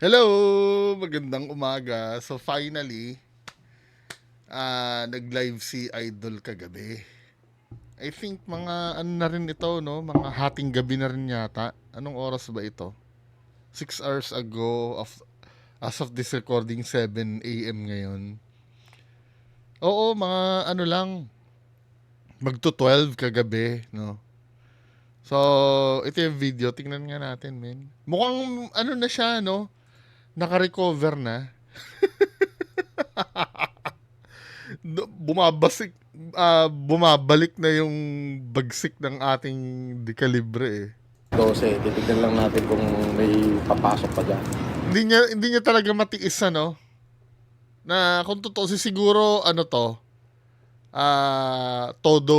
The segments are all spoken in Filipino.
Hello! Magandang umaga. So finally, nag-live si Idol kagabi. I think mga ano na rin ito, no? Mga hating gabi na rin yata. Anong oras ba ito? 6 hours ago, as of this recording, 7 a.m. ngayon. Oo, mga ano lang, magto-12 kagabi, no? So, ito yung video. Tingnan nga natin, men. Mukhang ano na siya, no? Naka-recover na. Bumabasik bumabalik na yung bagsik ng ating dekalibre eh. 12, titignan lang natin kung may papasok pa dyan. Hindi niya talaga matiis ano. Na kung totoo siguro ano to, todo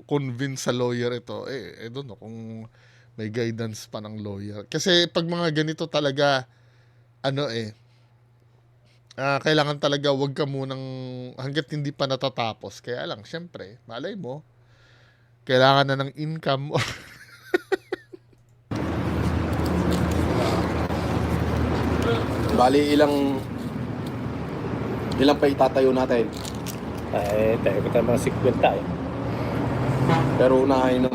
convince sa lawyer ito. I don't know kung may guidance pa ng lawyer. Kasi pag mga ganito talaga ano kailangan talaga wag ka munang hangga't hindi pa natatapos. Kaya lang, syempre, malay mo, kailangan na ng income. Bali, ilang pa itatayo natin. Tayo kita mga 50 eh. Pero unahin na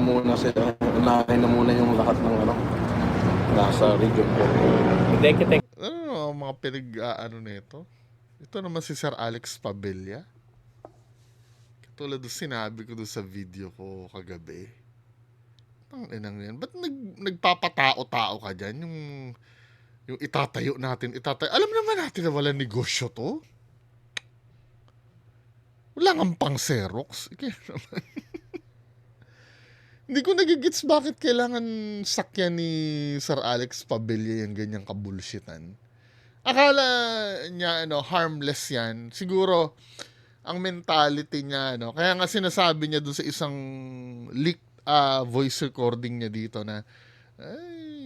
muna yung lahat ng nasa region ko. Hindi kita. Ano mga ano nito? Ito naman si Sir Alex Pabella. Katulad ng sinabi ko doon sa video ko kagabi. Ang inang yan. Ba't nagpapatao-tao ka dyan? Yung itatayo natin. Alam naman natin na walang negosyo to. Wala nga pang Xerox. Kaya naman. Hindi ko nagigits bakit kailangan sakyan ni Sir Alex Pabella yung ganyang kabulshitan. Akala niya harmless yan. Siguro ang mentality niya kaya nga sinasabi niya doon sa isang leaked voice recording niya dito na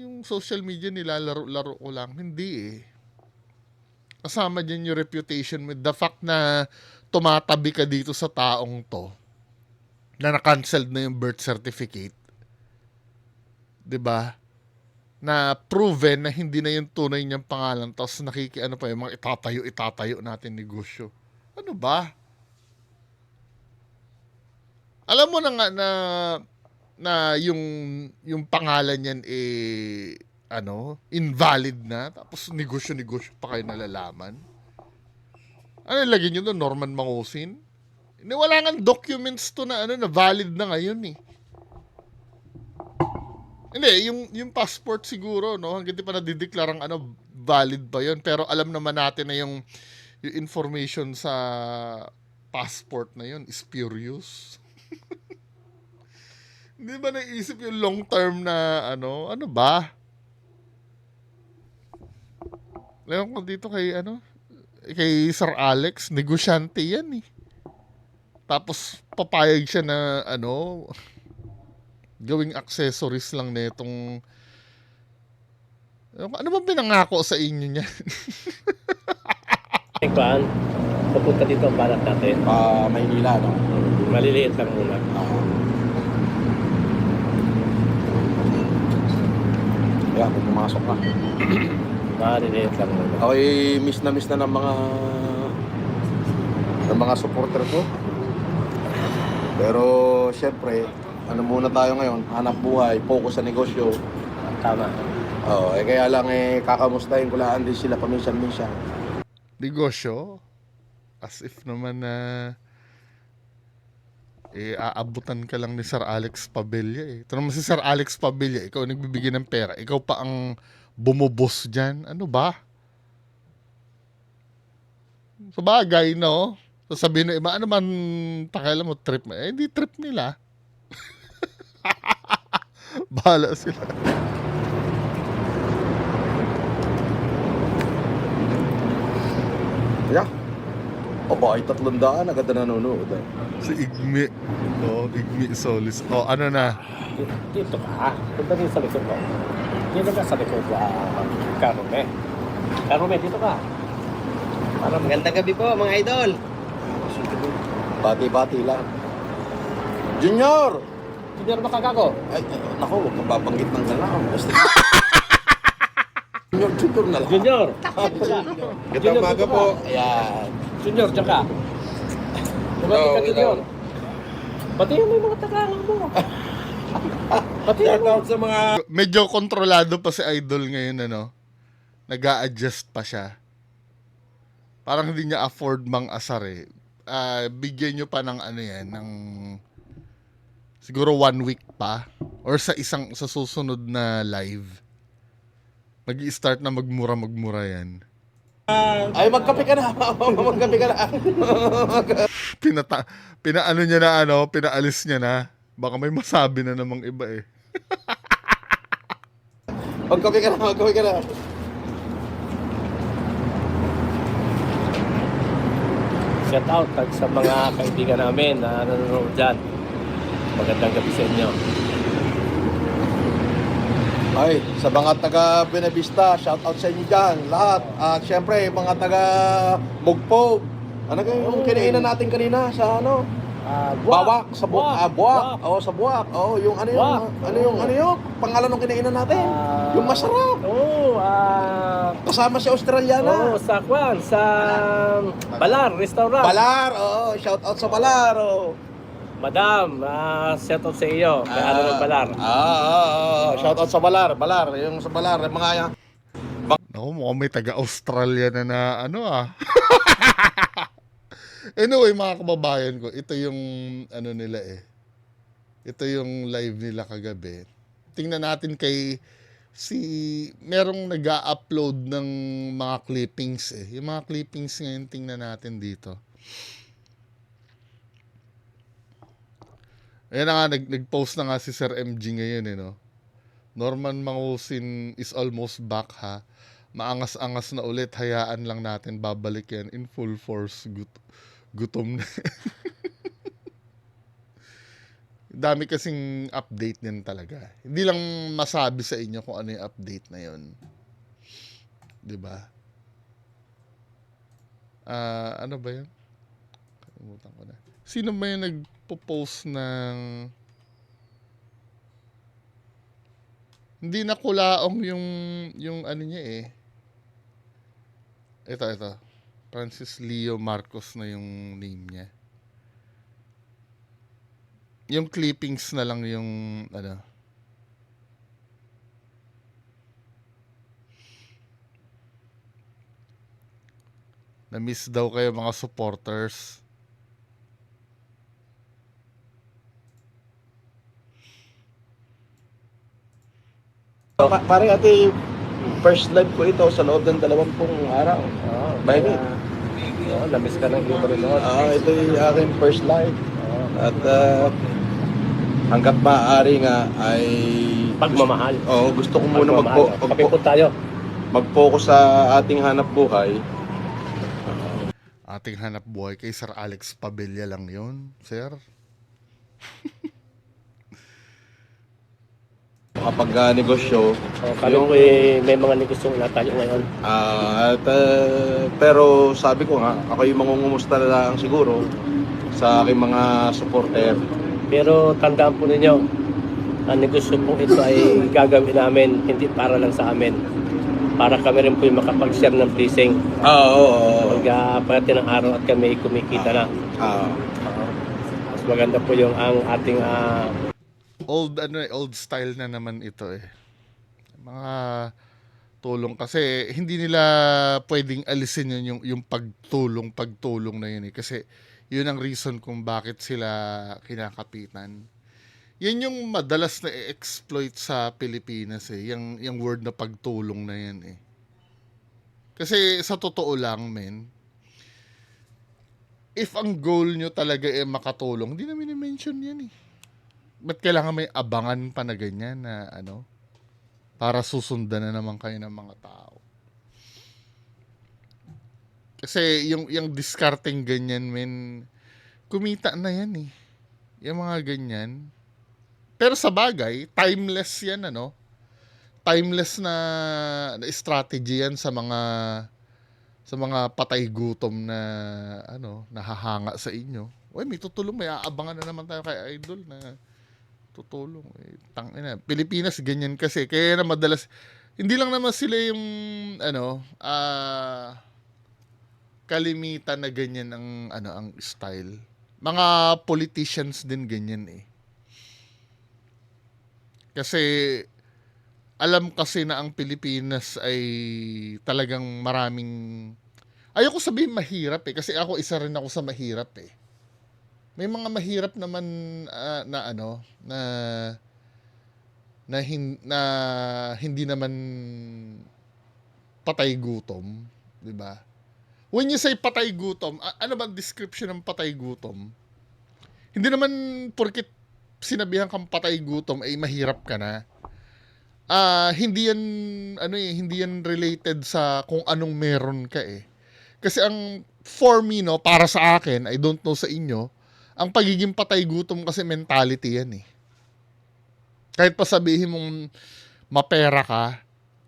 yung social media nilalaro-laro ko lang. Hindi eh. Kasama dyan yung reputation with the fact na tumatabi ka dito sa taong to na na-cancelled na yung birth certificate. 'Di ba? Na proven na hindi na yung tunay niyang pangalan tapos pa yung mga itatayo natin negosyo. Ano ba? Alam mo na nga na yung pangalan niyan invalid na tapos negosyo pa kayo nalalaman. Ano lagi niyo doon, Norman Mangusin? Wala nga documents to na na valid na ngayon eh. Hindi, yung passport siguro, no? Hanggang di pa nadideklarang valid ba yun. Pero alam naman natin na yung information sa passport na yun is spurious. Hindi ba naisip yung long term na ano ba? Leon ko dito kay Sir Alex, negosyante yan eh. Tapos papayag siya na gawing accessories lang netong ano ba pinangako sa inyo niya? Ikuan, papunta dito ang balat natin. Maynila, no? Maliliit lang muna. Kaya kung pumasok na. Maliliit lang muna. Ako'y miss na ng mga supporter ko. Pero syempre, muna tayo ngayon, hanap buhay, focus sa negosyo. Tama. Kaya lang kakamustahin ko lang din sila paminsan-minsan. Negosyo? As if naman na aabutan ka lang ni Sir Alex Pabella eh. Ito naman si Sir Alex Pabella, ikaw nagbibigay ng pera, ikaw pa ang bumubos dyan. Ano ba? Sa bagay, no? Sasabihin ng iba, ano man pakialam mo, trip mo? Hindi trip nila. Bahala sila. Yeah. Ay 300, agad na nanonood. Si Igmi. Igmi Solis. Ano na? Dito ka. Punta din sa likod mo. Dito ka sa likod ka. Karume, dito ka. Magandang gabi po mga idol. Bati-bati lang. Junior! Hindi na makagago. Ay, naku, huwag mababanggit ng gano'n. Basta Junior na lang. Junior. Gandang umaga po. Ayan. Junior, tsaka. Bumati ka, Hello, Junior. Pati mo yung mga takangan mo. Pati mo. Shoutout sa mga... Medyo kontrolado pa si Idol ngayon, ano? Nag-a-adjust pa siya. Parang hindi niya afford mang asar eh. Bigyan nyo pa ng ano yan, ng siguro 1 week pa or sa susunod na live. Mag-i-start na magmura yan. Ay, magkape ka na. Magkape ka na. Pinaano niya na ano, pinaalis niya na. Baka may masabi na namang iba eh. Magkape ka na. Magkape ka na. Shout out sa mga kaibigan namin na nanonood dyan. Magandang gabi sa inyo. Ay, sa mga taga Benavista, shoutout sa inyo dyan. Lahat. At syempre, mga taga Mugpog. Ano yung kinainan natin kanina sa ano? Bawak sa buwak. Buwak. Oo, sa buwak. Oo, yung ano yung ano yung pangalan ng kinainan natin? Yung masarap. Oo, Kasama si Australiana. sa Kwan, sa Balar Restaurant. Balar. Oo, shoutout sa Balar. Oo. Madam, shout out sa iyo. May ano ng Balar. Shoutout sa Balar. Balar, yung sa Balar, yung mga yan. Naku, mukhang may taga-Australia na ano ah. Anyway, mga kababayan ko, ito yung ano nila eh. Ito yung live nila kagabi. Tingnan natin kay merong nag-a-upload ng mga clippings eh. Yung mga clippings ngayon, tingnan natin dito. Ayan na nga, nag-post na nga si Sir MG ngayon eh, no? Norman Mangusin is almost back ha. Maangas-angas na ulit, hayaan lang natin, babalik yan in full force. Gutom na. Dami kasing update niyan talaga. Hindi lang masabi sa inyo kung ano yung update na yun. 'Di ba? Ano ba yun? Kalimutan ko na. Sino ba yung nagpo-post ng hindi na kulaong yung ano niya eh. Ito. Francis Leo Marcos na yung name niya. Yung clippings na lang yung ano. Na-miss daw kayo mga supporters. Parang ate, first live ko ito sa loob ng 20 araw. Mahigit. Namiss ka ng iyong manonood. Ito yung aking first live. At hanggat maaari nga ay Pagmamahal. gusto ko muna Kapipot tayo. mag-focus sa ating hanap buhay. Ating hanap buhay kay Sir Alex Pabella lang yun, sir. Kapag negosyo. Kami po may mga negosyo na tayo ngayon. Pero sabi ko nga, ako yung mangungumusta na lang siguro sa aking mga supporter. Pero tandaan po ninyo, ang negosyo po ito ay gagawin namin, hindi para lang sa amin. Para kami rin po yung makapag-share ng blessing. Pagdating ng araw at kami kumikita na. Mas maganda po yung ang ating Old style na naman ito eh. Mga tulong kasi hindi nila pwedeng alisin yun yung pagtulong na yun eh. Kasi yun ang reason kung bakit sila kinakapitan. Yan yung madalas na i-exploit sa Pilipinas eh. Yung word na pagtulong na yan eh. Kasi sa totoo lang, men, if ang goal nyo talaga eh makatulong, hindi namin i-mention yan eh. Ba't kailangan may abangan pa na ganyan na ano? Para susundan na naman kayo ng mga tao. Kasi yung discarding ganyan, men, kumita na yan eh. Yung mga ganyan. Pero sa bagay, timeless yan, ano? Timeless na strategy yan sa mga patay gutom na ano, nahahanga sa inyo. Uy, may tutulong, may aabangan na naman tayo kay Idol na tutulong. Tangina. Pilipinas ganyan kasi. Kaya na madalas hindi lang naman sila yung kalimitan na ganyan ang style. Mga politicians din ganyan eh. Kasi alam kasi na ang Pilipinas ay talagang maraming, ayoko sabihin mahirap eh, kasi ako isa rin ako sa mahirap eh. May mga mahirap naman na hindi naman patay gutom, 'di ba? When you say patay gutom, ano ba ang description ng patay gutom? Hindi naman porket sinabihan kang patay gutom ay mahirap ka na. Hindi yan hindi yan related sa kung anong meron ka eh. Kasi ang for me no, para sa akin, I don't know sa inyo, ang pagiging patay gutom kasi mentality yan eh. Kahit pa sabihin mong mapera ka,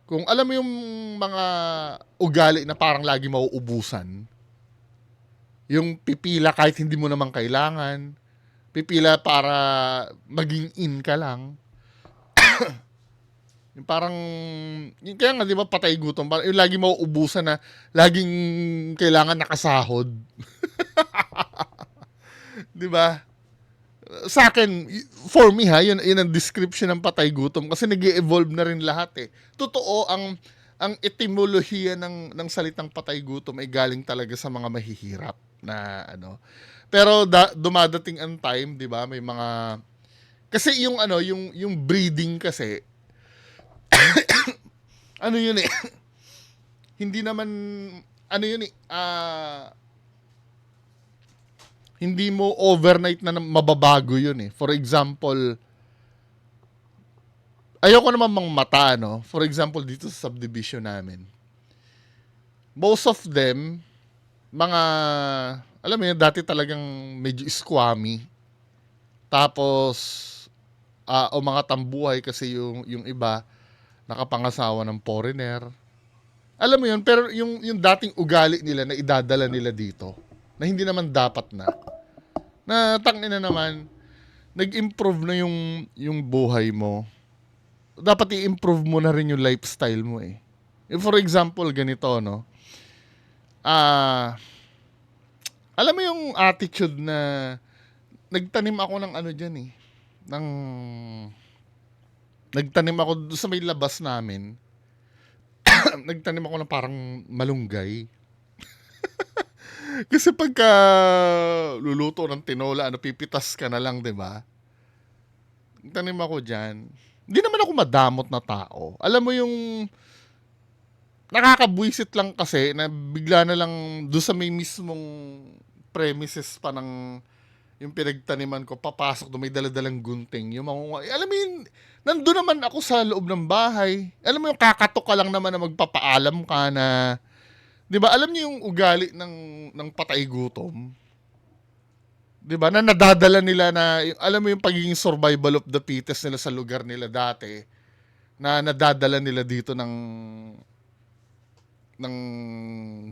kung alam mo yung mga ugali na parang lagi mauubusan, yung pipila kahit hindi mo naman kailangan, pipila para maging in ka lang, yung parang, yung kaya nga di ba patay gutom, parang yung lagi mauubusan na laging kailangan nakasahod. Di ba? Sa akin, for me yun ang description ng patay gutom kasi nag-evolve na rin lahat eh. Totoo, ang etimolohiya ng salitang patay gutom ay galing talaga sa mga mahihirap na Pero dumadating ang time, 'di ba? May mga kasi yung breeding kasi yun eh. Hindi naman yun eh. Hindi mo overnight na mababago yun eh. For example, ayoko naman mangmata, no? For example, dito sa subdivision namin. Most of them, alam mo yun, dati talagang medyo squammy. Tapos, o mga tambuhay kasi yung iba, nakapangasawa ng foreigner. Alam mo yun, pero yung dating ugali nila na idadala nila dito, na hindi naman dapat na tangina naman, nag-improve na yung buhay mo. Dapat i-improve mo na rin yung lifestyle mo eh. For example, ganito, no? Alam mo yung attitude na nagtanim ako ng dyan eh. Nagtanim ako doon sa may labas namin. Nagtanim ako ng parang malunggay. Kasi pagka luluto ng tinola, pipitas ka na lang, 'di ba? Tanim ako diyan. Hindi naman ako madamot na tao. Alam mo yung nakakabwisit lang kasi na bigla na lang doon sa may mismong premises pa ng yung pinagtaniman ko, papasok doon, may daladalang gunting. Yung alam mo yun, nandun naman ako sa loob ng bahay. Alam mo yung kakatok ka lang naman na magpapaalam ka na, di ba, alam niyo yung ugali ng patay gutom? Di ba, na nadadala nila na, alam mo yung pagiging survival of the fittest nila sa lugar nila dati, na nadadala nila dito ng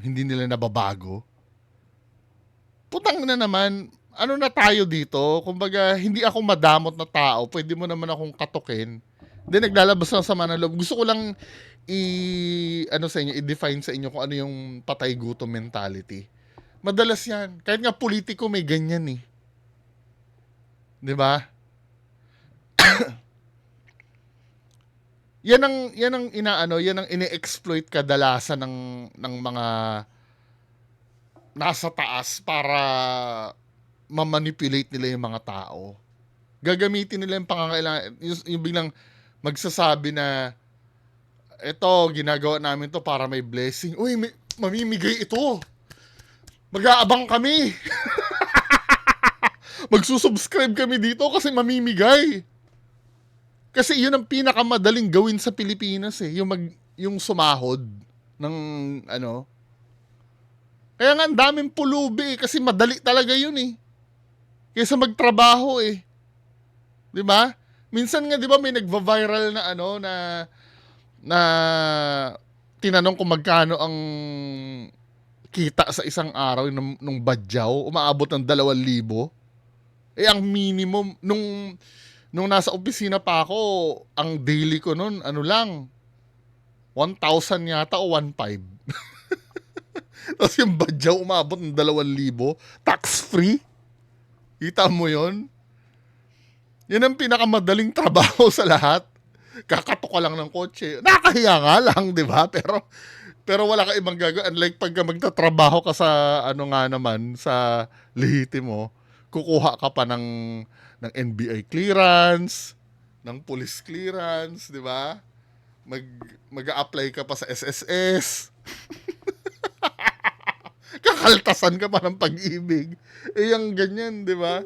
hindi nila nababago. Putang na naman, ano na tayo dito? Kumbaga, hindi ako madamot na tao. Pwede mo naman akong katukin. Then, naglalabas ng sama ng loob. Gusto ko lang i-define sa inyo kung ano yung patay gutom mentality. Madalas yan. Kahit nga politiko may ganyan eh. Di ba? yan ang ini-exploit kadalasan ng mga nasa taas para mamanipulate nila yung mga tao. Gagamitin nila yung pangangailangan, yung biglang magsasabi na eto, ginagawa namin to para may blessing. Uy, mamimigay ito. Mag-aabang kami. Magsusubscribe kami dito kasi mamimigay. Kasi yun ang pinakamadaling gawin sa Pilipinas eh. Yung sumahod ng Kaya nga ang daming pulubi eh, kasi madali talaga yun eh. Kaysa magtrabaho eh. 'Di ba? Minsan nga 'di ba may nagva-viral na na tinanong kung magkano ang kita sa isang araw nung badyaw, umaabot ng 2,000. Eh ang minimum nung nasa opisina pa ako, ang daily ko noon lang 1,000 yata o 1,500. Tapos yung badyaw umabot ng 2,000. Tax-free. Kita mo yon? Yan ang pinakamadaling trabaho sa lahat. Kakato ka lang ng kotse. Nakakahiya nga lang, di ba? Pero wala ka ibang gagawin. Unlike pagka magtatrabaho ka sa ano nga naman, sa lehitimo, kukuha ka pa ng NBI clearance, ng police clearance, di ba? Mag-a-apply ka pa sa SSS. Kakaltasan ka pa ng pag-ibig. Yung ganyan, di ba?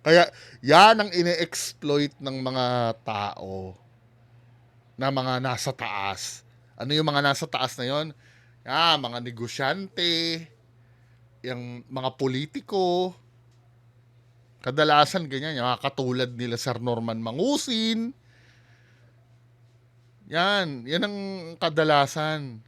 Kaya, yan ang ine-exploit ng mga tao na mga nasa taas. Ano yung mga nasa taas na yon? Mga negosyante, yung mga politiko. Kadalasan ganyan, yung mga katulad nila Sir Norman Mangusin. Yan ang kadalasan.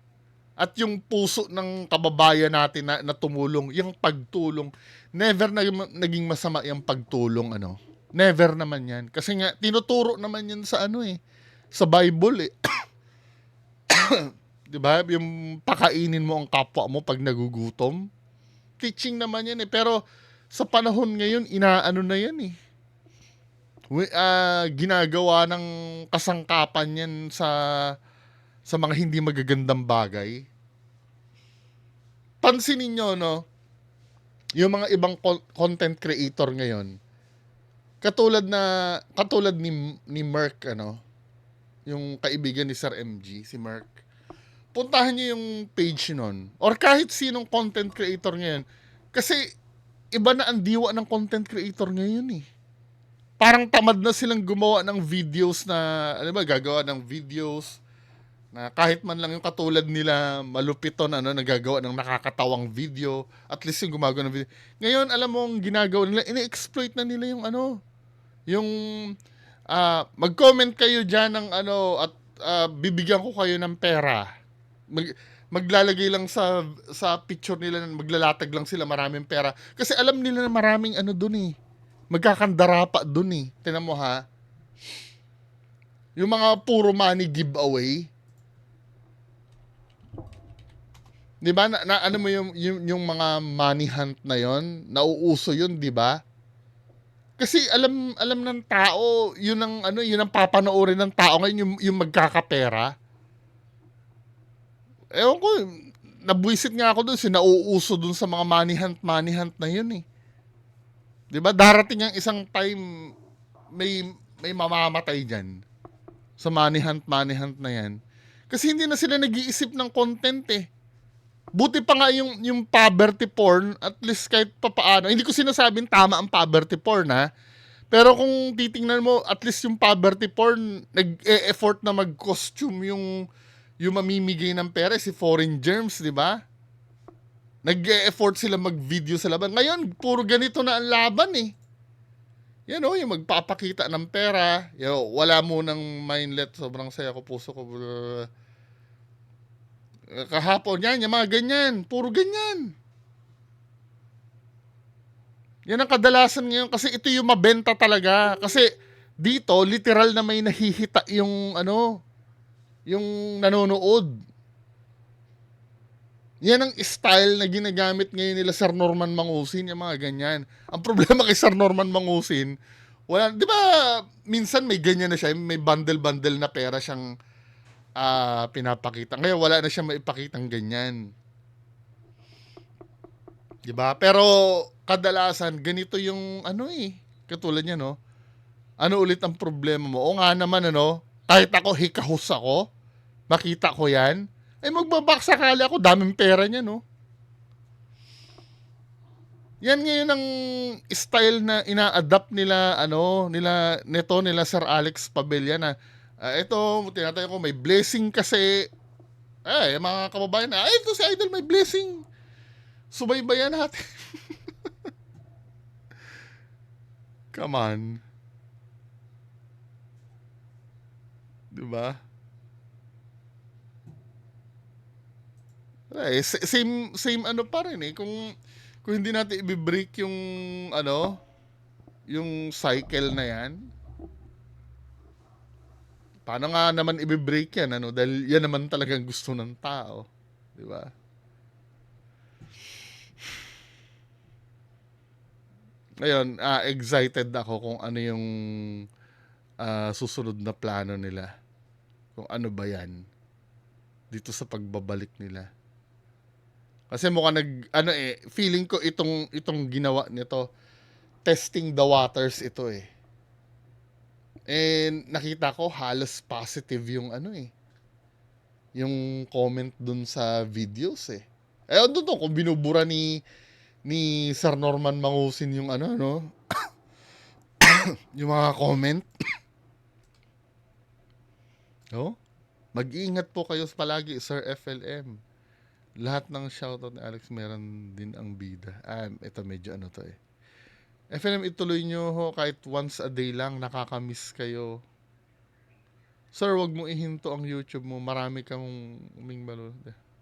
At yung puso ng kababayan natin na tumulong, yung pagtulong, never na naging masama yung pagtulong, ano. Never naman yan. Kasi nga, tinuturo naman yan sa sa Bible, eh. Diba? Yung pakainin mo ang kapwa mo pag nagugutom. Teaching naman yan, eh. Pero, sa panahon ngayon, inaano na yan, eh. Ginagawa ng kasangkapan yan sa mga hindi magagandang bagay. Pansinin nyo, no? Yung mga ibang content creator ngayon, katulad ni Merck, ano? Yung kaibigan ni Sir MG, si Merck. Puntahan nyo yung page nun. Or kahit sinong content creator ngayon. Kasi, iba na ang diwa ng content creator ngayon, eh. Parang tamad na silang gumawa ng videos na, gagawa ng videos na kahit man lang yung katulad nila malupiton, nagagawa ng nakakatawang video, at least yung gumagawa ng video. Ngayon, alam mo, ang ginagawa nila, ini-exploit na nila yung mag-comment kayo dyan ng at bibigyan ko kayo ng pera. Maglalagay lang sa picture nila, maglalatag lang sila maraming pera. Kasi alam nila na maraming dun, eh. Magkakandara pa dun, eh. Tingnan mo, ha? Yung mga puro money giveaway. Di ba? Ano mo yung mga money hunt na yon, nauuso yun, di ba? Kasi alam ng tao, yun ang papanoorin ng tao ngayon, yung magkakapera. Ewan ko, nabwisit nga ako doon, nauuso doon sa mga money hunt na yun, eh. Di ba? Darating ang isang time, may mamamatay dyan sa money hunt na yan. Kasi hindi na sila nag-iisip ng content, eh. Buti pa nga yung poverty porn, at least kahit papaano. Hindi ko sinasabing tama ang poverty porn, ha. Pero kung titingnan mo, at least yung poverty porn, nag-e-effort na mag-costume yung mamimigay ng pera, si Foreign Germs, di ba? Nag-e-effort sila mag-video sa laban. Ngayon, puro ganito na ang laban, eh. Yan, yung magpapakita ng pera. Wala mo ng mindlet, sobrang saya ko, puso ko. Kahapon, yung mga ganyan. Puro ganyan. Yan ang kadalasan ngayon kasi ito yung mabenta talaga. Kasi dito, literal na may nahihita yung yung nanonood. Yan ang style na ginagamit ngayon nila Sir Norman Mangusin, yung mga ganyan. Ang problema kay Sir Norman Mangusin, di ba, minsan may ganyan na siya, may bundle-bundle na pera siyang pinapakita. Ngayon, wala na siya maipakitang ganyan. Di ba? Pero, kadalasan, ganito yung, katulad niya, no? Ano ulit ang problema mo? O nga naman, kahit ako, hikahus ako, makita ko yan, magbabakasakali ako, daming pera niya, no? Yan ngayon ang style na ina-adapt nila, nila Sir Alex Padilla na, ito, tinatay ko, may blessing kasi, mga kababayan na, ito si Idol, may blessing. Subaybayan natin. Come on. Diba? Same pa rin, eh. Kung hindi natin i-break yung yung cycle na yan, Paano nga naman i-break yan, ano? Dahil yan naman talagang gusto ng tao. Di ba? Ngayon, excited ako kung ano yung susunod na plano nila. Kung ano ba yan dito sa pagbabalik nila. Kasi mukhang feeling ko itong ginawa nito, testing the waters ito eh. And nakita ko halos positive yung yung comment dun sa videos eh. Doon kung binubura ni Sir Norman Mangusin yung yung mga comment. Oh? Mag-iingat po kayo palagi, Sir FLM. Lahat ng shoutout ni Alex meron din ang bida. Ito medyo to eh. FLM, ituloy nyo ho kahit once a day lang, nakakamiss kayo. Sir, wag mo ihinto ang YouTube mo. Marami kang umingbalo.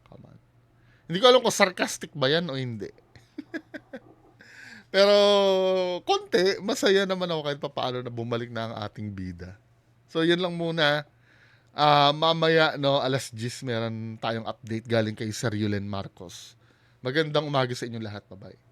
Come on. Hindi ko alam kung sarcastic ba yan o hindi. Pero, konti, masaya naman ako kahit papaano na bumalik na ang ating bida. So, yun lang muna. Mamaya, 10:00 meron tayong update galing kay Sir Yulen Marcos. Magandang umaga sa inyo lahat. Bye-bye.